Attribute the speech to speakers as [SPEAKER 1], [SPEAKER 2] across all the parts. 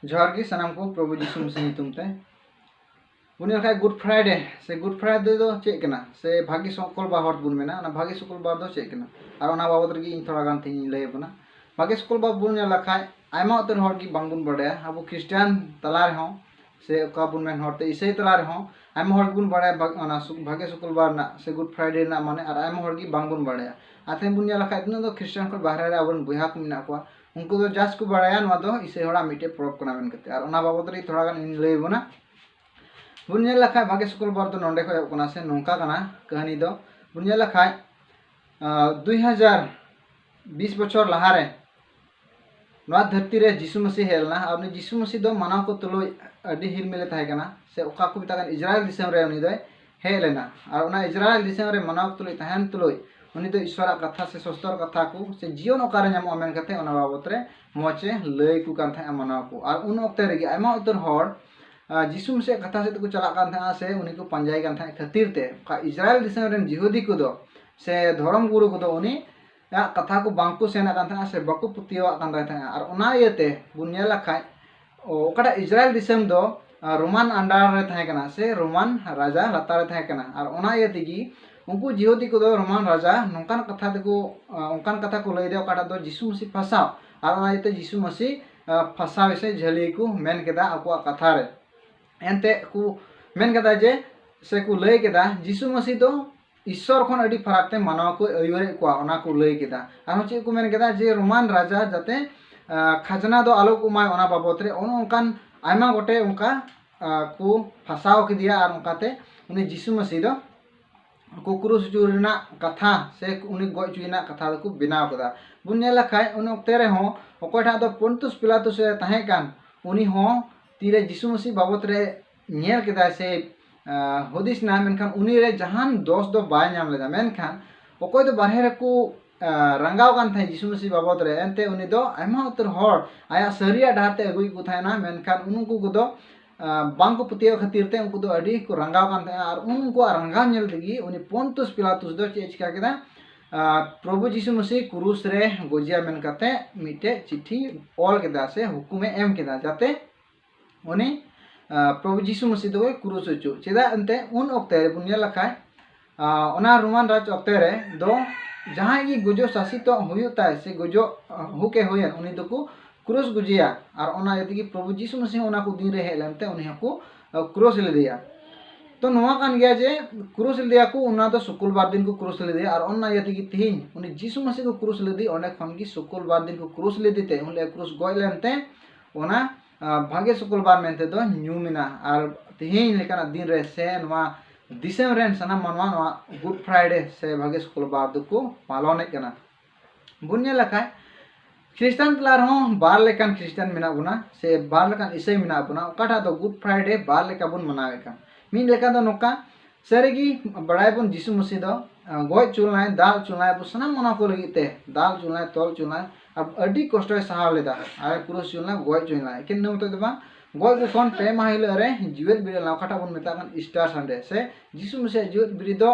[SPEAKER 1] जोहार गी सानाम को प्रभु जीसु मसीह ᱧᱩᱛᱩᱢ ᱛᱮ बुनी खाय गुड फ्राइडे दो चेक कना से भागी सकल बा हर बुन मेना ना भागी सकल बा दो चेक कना और ओना बाबत रगी इन थोड़ा गान थी लय बना भागी सकल बा बुन लखाय आयमा उतर हर की बांग बुन बड़ाया अब क्रिश्चियन तला रे हो से का बुन मेन हरते इसे तला रे हो आयमा हर बुन बड़ाया भागी सकल बा ना से गुड फ्राइडे ना माने और आयमा हर की बांग बुन बड़ाया आथे बुन लखाय दिन दो क्रिश्चियन को बाहर रे अबन बुया को मिना को उनको तो जास को बड़ाया नवा दो इसे हड़ा मिटे परब कना मेन कते और ओना बाबत रे थोड़ा गान इन लय बना बुन लखाय भागे सकल बार तो नोंडे को से नौका कहानी दो बुन लखाय 2020 बछर लहारे धरती रे जीसु मसीह हेलना और जीसु मसीह दो मानव को तुलो अडी हिल मिले थाहे कना से ओका को बिता इजराइल दिसम रे उनी दो हेलेना और ओना इजराइल दिसम रे मानव तुलो तहन तुलो उनी दो ईश्वर कथा से सस्तर कथा को से जीवन ओकारे नाम मेन कते ओना बाबत रे मोचे लय को कान था मानव को और उन ओक्ते रे आयमा उतर हर जीसु मसीह कथा से को चला कान था से उनी को पंजाई कान था खातिर ते इजराइल दिसम रे जिहुदी को दो से धर्म गुरु को दो उनी कथा को बांको सेना कान था से बाको पुतिया कान था और ओना येते बुनिया लखाय ओकटा इजराइल दिसम दो रोमान अंडर रे थाहे कना से रोमान राजा लतार रे थाहे कना और ओना येते गी उनको जिहुदी को दो रोमान राजा नोंकान कथा देखो उनकान कथा को लय दे ओकटा दो जीसु मसीह फसाव और ओना येते जीसु मसीह फसाव से झली को मेन केदा आको कथा रे एनते को मेन केदा जे से को लय केदा जीसु मसीह दो ईश्वर खन अडी फराकते मानव को अयुरे को ओना को लय केदा आरो चे को मेन केदा जे रोमान राजा जाते खजना दो आलो को माय ओना बाबत रे उनकान आयमा गोटे उनका को फसाव के दिया और उनकाते उनी जीसु मसीह दो को क्रूस जुरना कथा से उनी गoj चुइना कथा को बिनाव कदा बुन लखाय उन ओक्ते रे हो ओकोठा दो पोंतुस पिलातुस ताहे कान उनी हो तीरे जीसु मसीह बाबत रे नेल केदा से हदिस ना मेनखान उनी रे जहान दोष दो बाय नाम लेदा मेनखान ओकोय दो बारहे रे को रंगाव कान थाय जीसु मसीह बाबत रे एनते उनी दो आयमा उतर हर आया सरिया डाहते अगुई को थायना मेनखान उनको को दो बांग को पुतिया खातिर ते उनको दो अडी को रंगाव कान थाय और उनको रंगाव नेल तगी उनी पोंतुस पिलातुस दो चे चिका केदा प्रभु जीसु मसीह क्रूस रे गोजिया मेन कते मिटे चिट्ठी ऑल केदा से हुकुमे एम केदा जाते उनी प्रभु जीसु मसीह दो क्रूस चु चेदा अंते उन ओक्ते रे बुनिया लखाय ओना रोमान राज ओक्ते रे दो जहां की गुजो शासित हुयुता से गुजो हुके होयन उनी दो क्रूस गुजिया और ओना यदि प्रभु जीसु मसीह ओना को दिन रे हेलनते उनी को क्रूस ले दिया तो नोआ कान गया जे क्रूस ले दिया को ओना तो शुक्रवार दिन को क्रूस ले दिया और ओना यदि की तिहिन उनी जीसु मसीह को क्रूस ले दी ओने खन की शुक्रवार दिन को क्रूस ले दीते उनले क्रूस गय लेनते ओना भागे शुक्रवार मेनते दो न्यूमिना और तिहिन लेकाना दिन रे से नोआ दिसम रेन सना मनवा नोआ गुड फ्राइडे से भागे शुक्रवार दो को पालन कना बुनिया लखाय क्रिश्चियन तलार हो बार लेकान क्रिश्चियन मिना बुना से बार लेकान ईसाई मिना बुना ओकाटा दो गुड फ्राइडे बार लेका बुन मनावे का मिन लेका दो नोका सरेगी बड़ाई बुन जीसु मसीह दो गoj चुलनाय दाल चुलनाय बु सना मना को लगिते दाल चुलनाय तोल चुलनाय अब अडी कष्ट सहाव लेदा आय क्रूस चुलनाय गoj चुलनाय किन नमते दबा गoj को कोन पे माहिल रे जीवेत बिरल ओकाटा बुन मेता कान ईस्टर संडे से जीसु मसीह जीवेत बिरि दो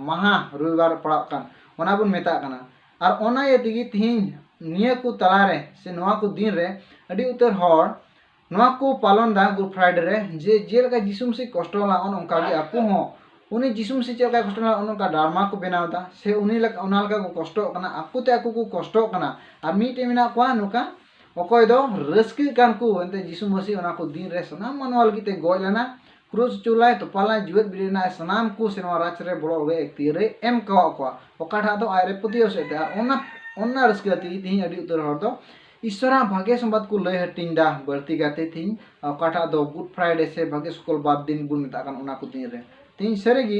[SPEAKER 1] महा रविवार पड़ा कान ओना बुन मेता काना और ओना ये दिगी तिहिन निया को तलारे से नोआ को दिन रे अडी उतर हर नोआ को पालन दा गुड फ्राइडे रे जे जेलका जीसु मसीह कष्ट ला ओन ओंका गे आपको हो उनी जीसु मसीह चेलका कष्ट ला ओन ओंका डारमा को बनाव दा से उनी लक ओना लका को कष्ट कना आपको ते आपको को कष्ट कना और मीटे मिना को नोका ओकोय दो रस्की कान को एंते जीसु मसीह ओना को दिन रे सनाम मनवाल गिते गय लेना क्रूस चुलाय तो पाला जीवत बिरिना सनाम को सेनवा राच रे बोलो गे एक तीरे एम को ओकाठा दो आयरे पुतियो से ओना रस्कती तिहि अडी उतर हर दो ईश्वरा भाग्य संबाद को लय हटिंदा बर्ती गाते थी काठा दो गुड फ्राइडे से भाग्य शुक्रवार दिन बुन मेता कान ओना को दिन रे तिहि सरेगी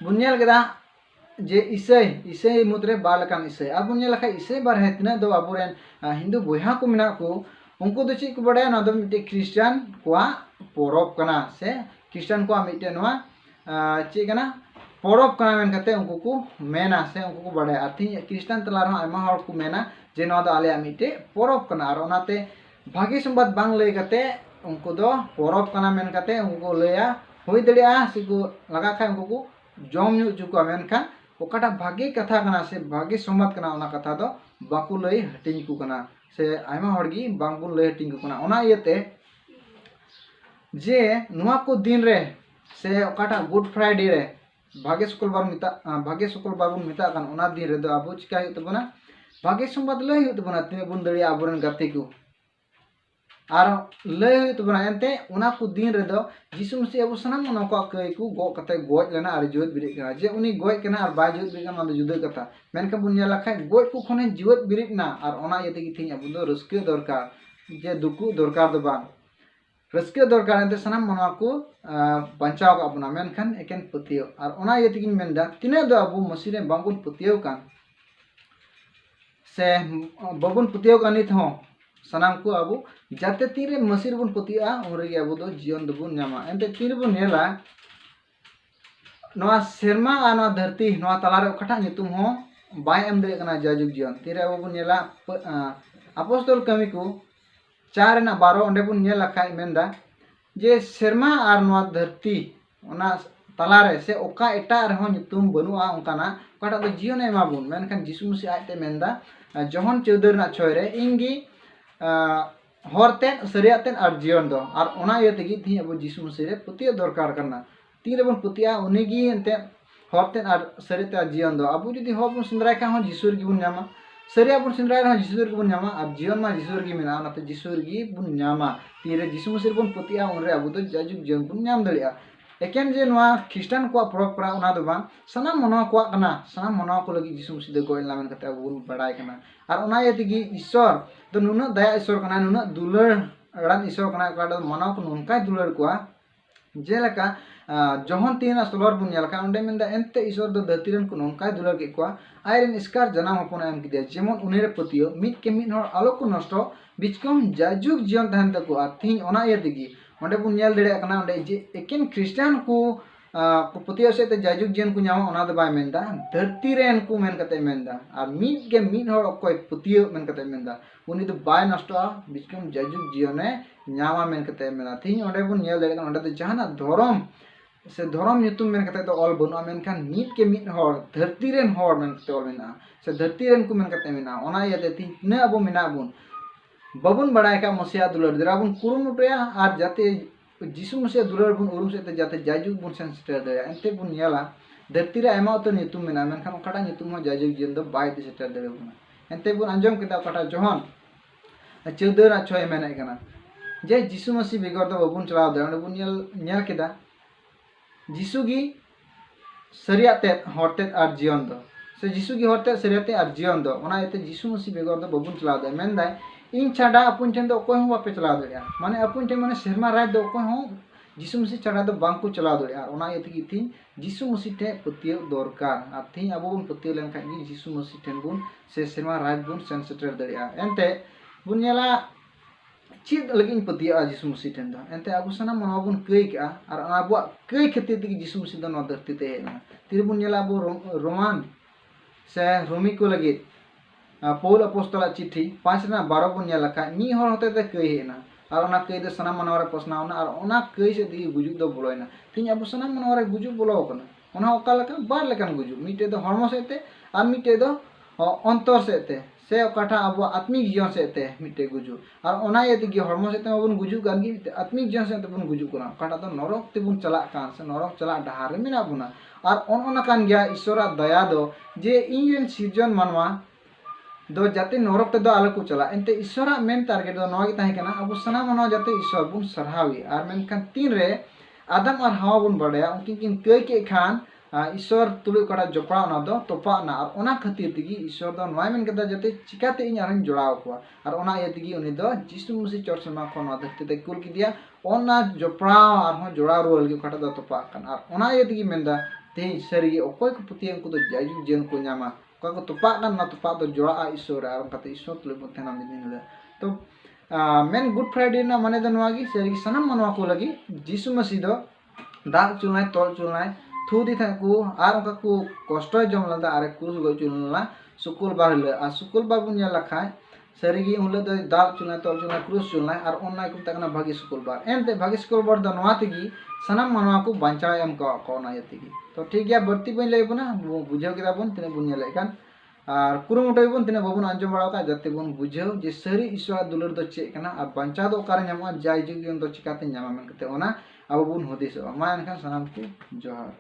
[SPEAKER 1] बुनियाल गेदा जे ईसाई मुद्रे बार लकान ईसाई अब बुनियाल लखा ईसाई बार है तना दो अबुरेन हिंदू बोया को मिना को उनको दो ची को बडे ना दो मिटे क्रिश्चियन कोआ पोरब कना से क्रिश्चियन को मिटे नवा ची कना पोरब कना मेन कते उनको को मेना से उनको को बडे आथि क्रिश्चियन तलार हो आयमा हर को मेना जे नवा दो आले मिटे पोरब कना और ओनाते भागी संबाद बांग लय कते उनको दो पोरब कना मेन कते उनको लया होई दड़िया से को लगा खाय उनको को जम न्यू जुको मेनखान ओकाटा भागी कथा कना से भागी संबाद कना ओना कथा दो बाकु लय हटिंग को कना से आयमा हड़गी बांगबुन लय टिंगु कना ओना इयते जे नुआ को दिन रे से ओकाटा गुड फ्राइडे रे भागे शुक्रवार बुन मिता कान ओना दिन रे दो आबो चिका हित तबना भागे संबाद लय हित तबना तिने बुन दड़ी आबोरन गाते को आर लय हित तबना एंते ओना को दिन रे दो यीशु मसीह अबो सनाम मनो को कय को गो कते गोज लेना आर जोत बिरित कना जे उनी गोज कना आर बाय जोत बिरित कना जुदा कथा मेनका बुन नेला खाय गोज को खने जोत बिरित ना आर ओना यते की थिन अबो दो रस्के दरकार जे दुकु दरकार दो बा रस्के दरकार एंते सनाम मनो को बचाव का बुना मेनखान एकेन पतियो आर ओना यते की मेनदा तिने दो अबो मसीह रे बांगुन पतियो कान से बबुन पतियो कानित हो सनाम को अबो जाते तीरे मसीह बुन पतिया उनरे अबो दो जीवन दबुन न्यामा एंते तीर बुन नेला नवा सेरमा आ नवा धरती नवा तलारे ओकाटा नितुम हो बाय एम दरे कना जाजुग जीवन तीरे अबो बुन नेला अपोस्तल कमी को 4 ना 12 ओंडे बुन नेला खाय मेंदा जे सेरमा आर नवा धरती ओना तलारे से ओका एटा रहो नितुम बनुआ ओकाना ओकाटा दो जीवन एमा बुन मेनखान यीशु मसीह आते मेंदा जोहन 14 ना 6 रे इंगी हरते सरियाते आर जीवन दो आर ओना ये तेगी थी अब यीशु मसीह रे पतिया दरकार करना तीन बन पतिया उनीगी एंते हरते आर सरियाते आर जीवन दो अब जदी हो बन सिंद्राय का हो यीशु गी बुन न्यामा सरिया बुन सिंद्राय हो यीशु गी बुन न्यामा आर जीवन मा यीशु गी मेना नाते यीशु गी बुन न्यामा तीरे यीशु मसीह बन पतिया उनरे अब तो जाजुग जीवन बुन न्याम दलिया एकेन जे नवा ख्रिस्टान को परंपरा उना दो बा सनाम मनो को कना सनाम मनो को लगी यीशु मसीह दो गोइल नामन कते बुन बडाय कना आर ओना ये तेगी ईश्वर तो नुना दया ईश्वर कना नुना दुलर रान ईश्वर कना का मनो को नुनका दुलर को जेलका जोहन तीन सोलर बुन नेलका उंडे मेंदा एंते ईश्वर दो धरतीरन को नुनका दुलर के को आयरन इसकार जनाम हपन एम किदे जेमन उनेरे पतियो मिट के मिट हर आलो को नष्ट बिचकम जाजुग जीवन तहन तको आथिन ओना ये तेगी ओंडे बुन नेल दड़े कना ओंडे जे एकेन ख्रिस्टान को पतियो से ते जाजुग जीवन को नामा ओना द बाय मेंदा धरती रेन को मेन कते मेंदा आर मिट के मिट हर अकोय पतियो मेन कते मेंदा उनी दो बाय नष्टआ बिचकम जाजुग जीवने नामा मेन कते मेना थिन ओंडे बुन नेल दड़े कना ओंडे तो जहाना धरम से धरम नितुम मेन कते तो ऑल बनुआ मेनखान मिट के मिट हर धरती रेन हर मेन कते ऑल मेना से धरती रेन को मेन कते मेना ओना याते थिन ने अबो मेना बुन बबुन बडाय का मसिया दुलर दरा बुन कुरुमुटया आर जाते यीशु मसीह दुलर बुन उरुम से जाते जाजुग बुन सेन सेटर दे एंते बुन नेला धरती रे आयमा तो नितुम मेना मेनखान ओकाटा नितुम हो जाजुग जीवन दो बाय दे सेटर दे बुन एंते बुन अंजम केदा ओकाटा जोहन 14 ना 6 मेना कना जे यीशु मसीह बेगर दो बबुन चलाव दे ओंडे बुन नेल केदा यीशु गी सरियाते हरते आर जीवन दो से यीशु गी हरते सरियाते आर जीवन दो ओना एते यीशु मसीह बेगर दो बबुन चलाव दे मेनदाय इन छाड़ा अपुन ठेन दो कोय हो बापे चलाव दड़िया माने अपुन ठेन माने शर्मा राज दो कोय हो यीशु मसीह छाड़ा दो बांको चलाव दड़िया ओना एते की थी यीशु मसीह ठे पतियो दरकार आ थी अबो बुन पतियो लेन खा यीशु मसीह ठेन बुन से शर्मा राज बुन सेंसिटिव दड़िया एंते बुन नेला चीज लगिन पतिया यीशु मसीह ठेन दो एंते अबो सना मनो बुन कई का आर अबो कई खातिर ते यीशु मसीह दो न धरती ते हेना तिर बुन नेला अबो रोमान से रोमी को लगी पौल अपोस्तला चिट्ठी 5 ना 12 बुन नेला का मी हर होते ते कई हेना आर ओना कई दे सना मनवारे पसनावना आर ओना कई से दी गुजुग दो बोलोयना तिन अबो सना मनवारे गुजुग बोलो कना ओना ओका लका बार लेकन गुजुग मिटे दो हरमो सेते आर मिटे दो अंतर सेते से ओकाटा अबो आत्मिक जीवन सेते मिटे गुजुग आर ओना ये दी हरमो सेते बन गुजुग गानगी आत्मिक जीवन सेते बन गुजुग कना ओकाटा दो नरक ते बुन चला कान से नरक चला डहार मेना बुना आर ओना कान गया ईश्वरा दया दो जे इन सिजन मनवा दो जाते नरक ते दो आलो को चला एंते ईश्वरा मेन टारगेट दो नवा गी ताहे कना अब सना मनो जाते ईश्वर बुन सरहावी आर मेनखान तीन रे आदम और हवा बुन बड़या उनकिन किन कई के खान ईश्वर तुलु कड़ा जपड़ा ना दो तोपा ना और ओना खातिर तिगी ईश्वर दो नवा मेन कदा जाते चिकाते इन आरन जोड़ाव को और ओना ये तिगी उनी दो यीशु मसीह चर्च मा खन धरती ते कुल की दिया ओना जपड़ा और हो जोड़ा रोल के कटा दो तोपा कन और ओना ये तिगी मेनदा ते सरी ओकोय को पुतियन को दो जाजु जेन को न्यामा को तोपा ना तोपा दो जोड़ा ईश्वर आर कते ईश्वर तुले बथेना मिदिन तो मेन गुड फ्राइडे ना माने द नवागी सेरी सनम मनवा को लगी यीशु मसीह दो दाग चुनाय तोल चुनाय थू दी था को आर उनका को कष्ट जम लदा आरे क्रूस गो चुनला शुक्रवार ले आ शुक्रवार बुन या लखाय सेरी उले दो दाग चुनाय तोल चुनाय क्रूस चुनाय आर ओनना को तकना भागी शुक्रवार एंते भागी शुक्रवार द नवातिगी सनम मनवा को बांचा एम को ना यतिगी तो ठीक गया बर्ती बन ले बना बुझाव केदा बन तने बुन ले कान और कुरुमुटाई बन तीना बाबन आंजम बड़ा का जाते बन बुझाव जे सारी ईश्वर दुलर दो चेक कना और बंचा दो कारण जाय जुग दो चिकाते ᱧᱟᱢᱟ मेनते ओना अब बन हदिसो मा एनखान सनाम को जोहार।